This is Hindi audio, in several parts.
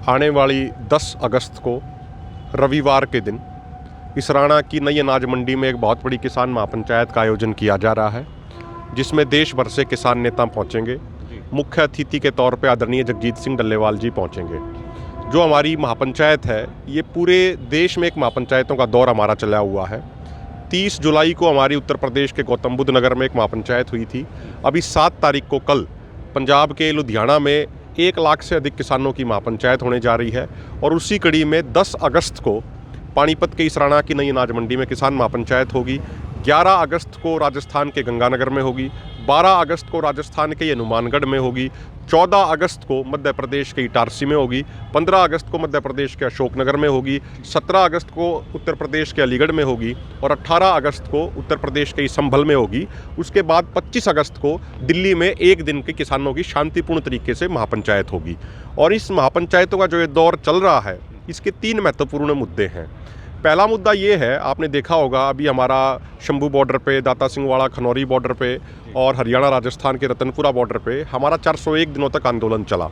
आने वाली 10 अगस्त को रविवार के दिन इसराना की नई अनाज मंडी में एक बहुत बड़ी किसान महापंचायत का आयोजन किया जा रहा है, जिसमें देश भर से किसान नेता पहुंचेंगे। मुख्य अतिथि के तौर पे आदरणीय जगजीत सिंह डल्लेवाल जी पहुंचेंगे। जो हमारी महापंचायत है, ये पूरे देश में एक महापंचायतों का दौर हमारा चला हुआ है। 30 जुलाई को हमारी उत्तर प्रदेश के गौतम बुद्ध नगर में एक महापंचायत हुई थी। अभी 7 तारीख को कल पंजाब के लुधियाना में 1 लाख से अधिक किसानों की महापंचायत होने जा रही है। और उसी कड़ी में 10 अगस्त को पानीपत के इसराना की नई अनाज मंडी में किसान महापंचायत होगी। 11 अगस्त को राजस्थान के गंगानगर में होगी। 12 अगस्त को राजस्थान के हनुमानगढ़ में होगी। 14 अगस्त को मध्य प्रदेश के इटारसी में होगी। 15 अगस्त को मध्य प्रदेश के अशोकनगर में होगी। 17 अगस्त को उत्तर प्रदेश के अलीगढ़ में होगी और 18 अगस्त को उत्तर प्रदेश के संभल में होगी। उसके बाद 25 अगस्त को दिल्ली में एक दिन के किसानों की शांतिपूर्ण तरीके से महापंचायत होगी। और इस महापंचायतों का जो ये दौर चल रहा है, इसके 3 महत्वपूर्ण मुद्दे हैं। पहला मुद्दा ये है, आपने देखा होगा अभी हमारा शंभू बॉर्डर पे, दाता सिंह वाड़ा खनौरी बॉर्डर पे और हरियाणा राजस्थान के रतनपुरा बॉर्डर पे हमारा 401 दिनों तक आंदोलन चला।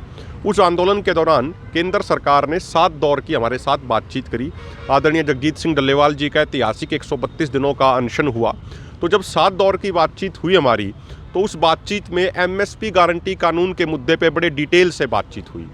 उस आंदोलन के दौरान केंद्र सरकार ने 7 दौर की हमारे साथ बातचीत करी। आदरणीय जगजीत सिंह डल्लेवाल जी का ऐतिहासिक 132 दिनों का अनशन हुआ। तो जब 7 दौर की बातचीत हुई हमारी, तो उस बातचीत में MSP गारंटी कानून के मुद्दे पर बड़े डिटेल से बातचीत हुई।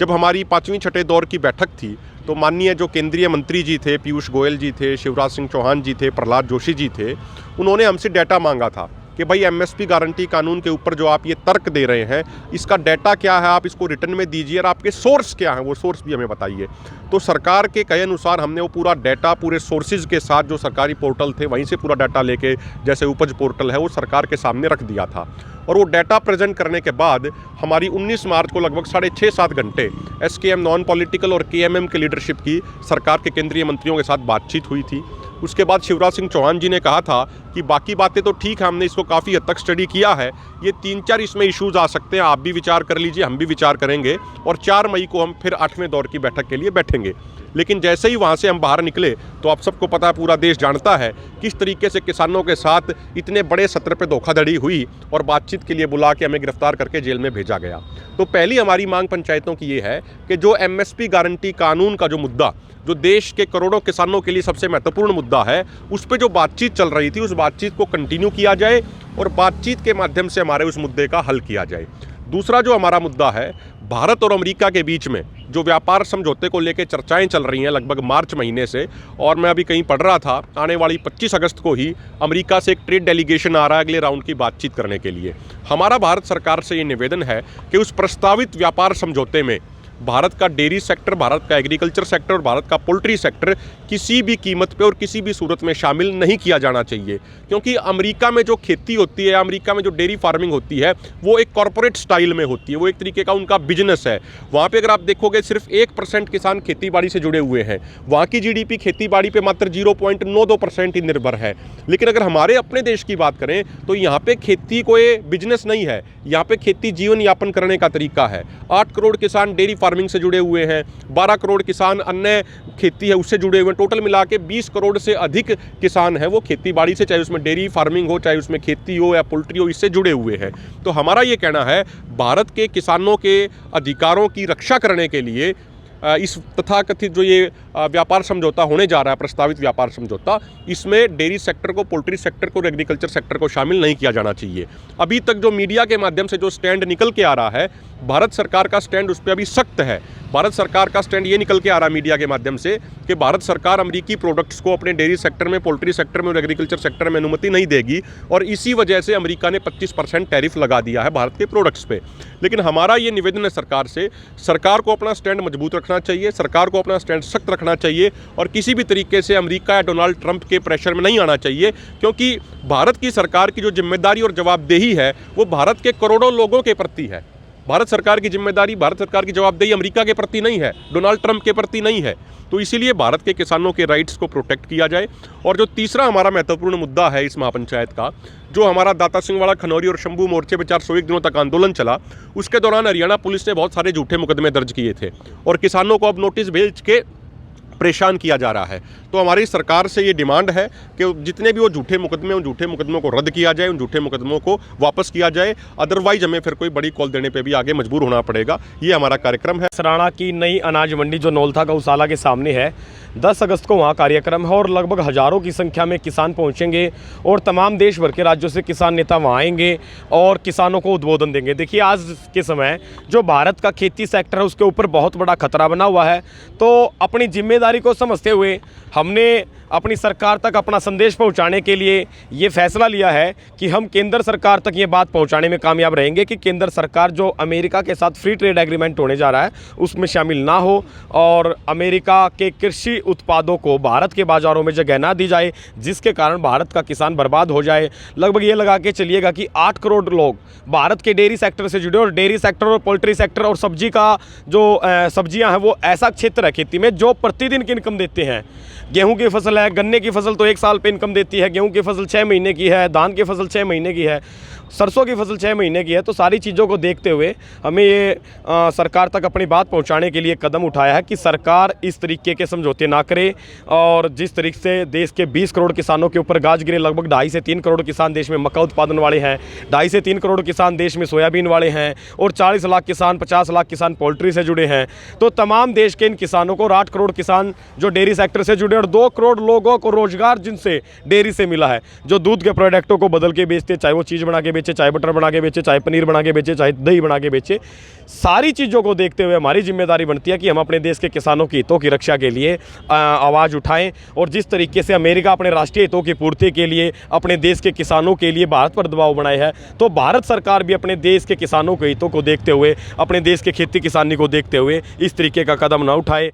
जब हमारी 5वीं छठे दौर की बैठक थी, तो माननीय जो केंद्रीय मंत्री जी थे, पीयूष गोयल जी थे, शिवराज सिंह चौहान जी थे, प्रहलाद जोशी जी थे, उन्होंने हमसे डाटा मांगा था कि भाई MSP गारंटी कानून के ऊपर जो आप ये तर्क दे रहे हैं, इसका डाटा क्या है, आप इसको रिटर्न में दीजिए और आपके सोर्स क्या हैं, वो सोर्स भी हमें बताइए। तो सरकार के कहे अनुसार हमने वो पूरा डाटा पूरे सोर्सेज के साथ, जो सरकारी पोर्टल थे वहीं से पूरा डाटा लेके, जैसे उपज पोर्टल है, वो सरकार के सामने रख दिया था। और वो डाटा प्रेजेंट करने के बाद हमारी 19 मार्च को लगभग 6.5-7 घंटे SKM नॉन पॉलिटिकल और KMM के लीडरशिप की सरकार के केंद्रीय मंत्रियों के साथ बातचीत हुई थी। उसके बाद शिवराज सिंह चौहान जी ने कहा था कि बाकी बातें तो ठीक है, हमने इसको काफ़ी हद तक स्टडी किया है, ये 3-4 इसमें इश्यूज आ सकते हैं, आप भी विचार कर लीजिए, हम भी विचार करेंगे और 4 मई को हम फिर 8वें दौर की बैठक के लिए बैठेंगे। लेकिन जैसे ही वहाँ से हम बाहर निकले, तो आप सबको पता है, पूरा देश जानता है किस तरीके से किसानों के साथ इतने बड़े सत्र पे धोखाधड़ी हुई और बातचीत के लिए बुला के हमें गिरफ्तार करके जेल में भेजा गया। तो पहली हमारी मांग पंचायतों की ये है कि जो MSP गारंटी कानून का जो मुद्दा, जो देश के करोड़ों किसानों के लिए सबसे महत्वपूर्ण मुद्दा है, उस पर जो बातचीत चल रही थी, उस बातचीत को कंटिन्यू किया जाए और बातचीत के माध्यम से हमारे उस मुद्दे का हल किया जाए। दूसरा जो हमारा मुद्दा है, भारत और अमेरिका के बीच में जो व्यापार समझौते को लेकर चर्चाएं चल रही हैं लगभग मार्च महीने से, और मैं अभी कहीं पढ़ रहा था, आने वाली 25 अगस्त को ही अमेरिका से एक ट्रेड डेलीगेशन आ रहा है अगले राउंड की बातचीत करने के लिए। हमारा भारत सरकार से ये निवेदन है कि उस प्रस्तावित व्यापार समझौते में भारत का डेयरी सेक्टर, भारत का एग्रीकल्चर सेक्टर और भारत का पोल्ट्री सेक्टर किसी भी कीमत पे और किसी भी सूरत में शामिल नहीं किया जाना चाहिए। क्योंकि अमेरिका में जो खेती होती है, अमेरिका में जो डेयरी फार्मिंग होती है, वो एक कॉरपोरेट स्टाइल में होती है, वो एक तरीके का उनका बिजनेस है। वहाँ पे अगर आप देखोगे, सिर्फ 1% किसान खेतीबाड़ी से जुड़े हुए हैं। वहाँ की GDP खेतीबाड़ी पे मात्र 0.92% ही निर्भर है। लेकिन अगर हमारे अपने देश की बात करें, तो यहाँ पे खेती कोई बिजनेस नहीं है, यहाँ पे खेती जीवन यापन करने का तरीका है। 8 करोड़ किसान डेयरी फार्मिंग से जुड़े हुए हैं, 12 करोड़ किसान अन्य खेती है उससे जुड़े हुए हैं। टोटल मिला के 20 करोड़ से अधिक किसान हैं, वो खेतीबाड़ी से, चाहे उसमें डेयरी फार्मिंग हो, चाहे उसमें खेती हो या पोल्ट्री हो, इससे जुड़े हुए हैं। तो हमारा ये कहना है, भारत के किसानों के अधिकारों की रक्षा करने के लिए इस तथाकथित जो ये व्यापार समझौता होने जा रहा है, प्रस्तावित व्यापार समझौता, इसमें डेयरी सेक्टर को, पोल्ट्री सेक्टर को और एग्रीकल्चर सेक्टर को शामिल नहीं किया जाना चाहिए। अभी तक जो मीडिया के माध्यम से जो स्टैंड निकल के आ रहा है, भारत सरकार का स्टैंड उस पर अभी सख्त है। भारत सरकार का स्टैंड ये निकल के आ रहा है मीडिया के माध्यम से कि भारत सरकार अमेरिकी प्रोडक्ट्स को अपने डेयरी सेक्टर में, पोल्ट्री सेक्टर में और एग्रीकल्चर सेक्टर में अनुमति नहीं देगी, और इसी वजह से अमेरिका ने 25% टैरिफ लगा दिया है भारत के प्रोडक्ट्स पे। लेकिन हमारा ये निवेदन है सरकार से, सरकार को अपना स्टैंड मजबूत रखना चाहिए, सरकार को अपना स्टैंड सख्त रखना चाहिए और किसी भी तरीके से अमेरिका या डोनाल्ड ट्रंप के प्रेशर में नहीं आना चाहिए। क्योंकि भारत की सरकार की जो जिम्मेदारी और जवाबदेही है, वो भारत के करोड़ों लोगों के प्रति है। भारत सरकार की जिम्मेदारी, भारत सरकार की जवाबदेही अमेरिका के प्रति नहीं है, डोनाल्ड ट्रंप के प्रति नहीं है। तो इसीलिए भारत के किसानों के राइट्स को प्रोटेक्ट किया जाए। और जो तीसरा हमारा महत्वपूर्ण मुद्दा है इस महापंचायत का, जो हमारा दाता सिंह वाड़ा खनौरी और शंभू मोर्चे पर 401 दिनों तक आंदोलन चला, उसके दौरान हरियाणा पुलिस ने बहुत सारे झूठे मुकदमे दर्ज किए थे और किसानों को अब नोटिस भेज के परेशान किया जा रहा है। तो हमारी सरकार से ये डिमांड है कि जितने भी वो झूठे मुकदमे, उन झूठे मुकदमों को रद्द किया जाए, उन झूठे मुकदमों को वापस किया जाए। अदरवाइज हमें फिर कोई बड़ी कॉल देने पे भी आगे मजबूर होना पड़ेगा। ये हमारा कार्यक्रम है। सराणा की नई अनाज मंडी जो नौलथा गौशाला के सामने है, 10 अगस्त को वहाँ कार्यक्रम है और लगभग हज़ारों की संख्या में किसान पहुँचेंगे और तमाम देश भर के राज्यों से किसान नेता वहाँ आएंगे और किसानों को उद्बोधन देंगे। देखिए, आज के समय जो भारत का खेती सेक्टर है उसके ऊपर बहुत बड़ा खतरा बना हुआ है। तो अपनी जिम्मेदारी को समझते हुए हमने अपनी सरकार तक अपना संदेश पहुंचाने के लिए ये फैसला लिया है कि हम केंद्र सरकार तक ये बात पहुंचाने में कामयाब रहेंगे कि केंद्र सरकार जो अमेरिका के साथ फ्री ट्रेड एग्रीमेंट होने जा रहा है उसमें शामिल ना हो और अमेरिका के कृषि उत्पादों को भारत के बाज़ारों में जगह ना दी जाए, जिसके कारण भारत का किसान बर्बाद हो जाए। लगभग ये लगा के चलिएगा कि 8 करोड़ लोग भारत के डेयरी सेक्टर से जुड़े और डेयरी सेक्टर और पोल्ट्री सेक्टर और सब्जी का जो सब्जियां हैं वो ऐसा क्षेत्र है खेती में जो प्रतिदिन की इनकम देते हैं। गेहूं की फसल है, गन्ने की फसल तो 1 साल पे इनकम देती है, गेहूं की फसल 6 महीने की है, धान की फसल 6 महीने की है, सरसों की फसल 6 महीने की है। तो सारी चीज़ों को देखते हुए हमें ये सरकार तक अपनी बात पहुंचाने के लिए कदम उठाया है कि सरकार इस तरीके के समझौते ना करे और जिस तरीके से देश के 20 करोड़ किसानों के ऊपर गाज गिरे, लगभग 2.5 से 3 करोड़ किसान देश में मक्का उत्पादन वाले हैं, 2.5 से 3 करोड़ किसान देश में सोयाबीन वाले हैं और 40 लाख किसान, 50 लाख किसान पोल्ट्री से जुड़े हैं। तो तमाम देश के इन किसानों को, 8 करोड़ किसान जो डेयरी सेक्टर से जुड़े और 2 करोड़ लोगों को रोजगार जिनसे डेयरी से मिला है, जो दूध के प्रोडक्टों को बदल के बेचते, चाहे वो चीज़ बना के बेचे, चाहे बटर बना के बेचे, चाहे पनीर बना के बेचे, चाहे दही बना के बेचे, सारी चीज़ों को देखते हुए हमारी जिम्मेदारी बनती है कि हम अपने देश के किसानों की हितों की रक्षा के लिए आवाज़ उठाएं। और जिस तरीके से अमेरिका अपने राष्ट्रीय हितों की पूर्ति के लिए अपने देश के किसानों के लिए भारत पर दबाव बनाए है, तो भारत सरकार भी अपने देश के किसानों के हितों को देखते हुए, अपने देश के खेती किसानी को देखते हुए इस तरीके का कदम ना उठाए।